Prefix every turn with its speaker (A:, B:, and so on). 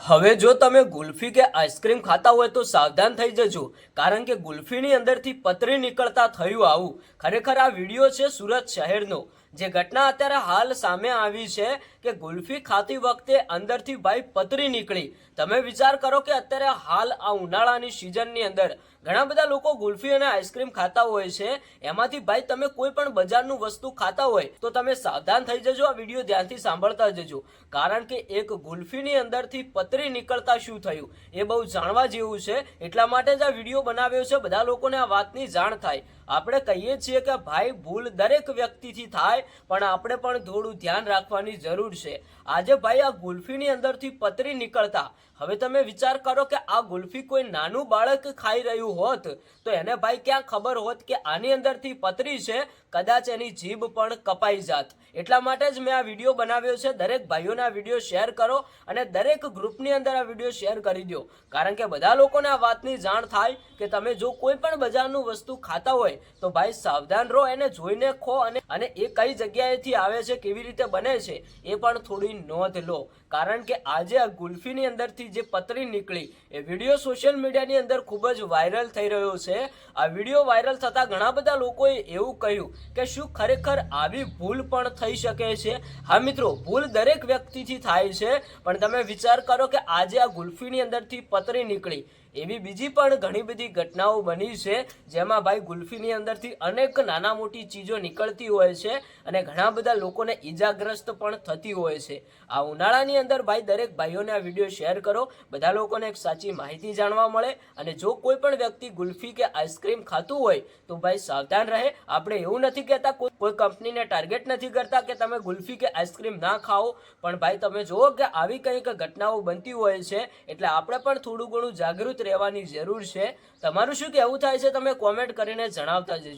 A: હવે જો તમે ગુલ્ફી કે આઈસ્ક્રીમ ખાતા હોય તો સાવધાન થઈ જજો, કારણ કે ગુલ્ફીની અંદરથી પતરી નીકળતા થયું આવું. ખરેખર આ વિડીયો છે સુરત શહેરનો. જે ઘટના અત્યારે હાલ સામે આવી છે કે ગુલ્ફી ખાતી વખતે અંદરથી ભાઈ પતરી નીકળી. તમે વિચાર કરો કે અત્યારે હાલ આ ઉનાળાની સિઝનની અંદર ઘણા બધા લોકો ગુલ્ફી અને આઈસ્ક્રીમ ખાતા હોય છે. એમાંથી ભાઈ તમે કોઈ પણ બજારનું વસ્તુ ખાતા હોય તો તમે સાવધાન થઈ જજો. આ વિડીયો ધ્યાનથી સાંભળતા જજો, કારણ કે એક ગુલ્ફીની અંદરથી પતરી નીકળતા શું થયું એ બહુ જાણવા જેવું છે. એટલા માટે જ આ વિડીયો બનાવ્યો છે, બધા લોકોને આ વાતની જાણ થાય. આપણે કહીએ છીએ કે ભાઈ ભૂલ દરેક વ્યક્તિથી થાય, પણ આપણે પણ થોડું ધ્યાન રાખવાની જરૂર છે. આજે ભાઈ આ ગુલ્ફીની અંદરથી પતરી નીકળતા, હવે તમે વિચાર કરો કે આ ગુલ્ફી કોઈ નાનું બાળક ખાઈ રહ્યું હોત તો એને ભાઈ ક્યાં ખબર હોત કે આની અંદરથી પતરી છે, કદાચ એની જીભ પણ કપાઈ જાત. એટલા માટે જ મેં આ વિડીયો બનાવ્યો છે. દરેક ભાઈઓને આ વિડીયો શેર કરો અને દરેક ગ્રુપની અંદર આ વિડીયો શેર કરી દો, કારણ કે બધા લોકોને આ વાતની જાણ થાય કે તમે જો કોઈ પણ બજારનું વસ્તુ ખાતા હોય તો ભાઈ સાવધાન રહો, એને જોઈને ખો અને એ કઈ જગ્યાએથી આવે છે, કેવી રીતે બને છે એ પણ થોડી નોંધ લો. કારણ કે આજે આ ગુલ્ફીની અંદરથી જે પતરી નીકળી એ વિડીયો સોશિયલ મીડિયાની અંદર ખૂબ જ વાયરલ થઈ રહ્યો છે. આ વિડીયો વાયરલ થતા ઘણા બધા લોકોએ એવું કહ્યું કે શું ખરેખર આવી ભૂલ પણ થઈ શકે છે? હા મિત્રો, ભૂલ દરેક વ્યક્તિથી થાય છે, પણ તમે વિચાર કરો કે આજે આ ગુલ્ફીની અંદરથી પતરી નીકળી. એવી બીજી પણ ઘણી બધી ઘટનાઓ બની છે જેમાં ભાઈ ગુલ્ફીની અંદરથી અનેક નાના મોટી ચીજો નીકળતી હોય છે અને ઘણા બધા લોકોને ઈજાગ્રસ્ત પણ થતી હોય છે. આ ઉનાળાની અંદર ભાઈ દરેક ભાઈઓને આ વિડીયો શેર કરો, બધા લોકોને એક સાચી માહિતી જાણવા મળે. અને જો કોઈ પણ વ્યક્તિ ગુલ્ફી કે આઈસ્ક્રીમ ખાતું હોય તો ભાઈ સાવધાન રહે. આપણે એવું નથી કહેતા, કોઈ કંપનીને ટાર્ગેટ નથી કરતા કે તમે ગુલ્ફી કે આઈસ્ક્રીમ ના ખાઓ, પણ ભાઈ તમે જુઓ કે આવી કંઈક ઘટનાઓ બનતી હોય છે, એટલે આપણે પણ થોડું ઘણું જાગૃત રહેવાની જરૂર છે. તમારું શું કહેવું થાય છે તમે કોમેન્ટ કરીને જણાવતા જજો.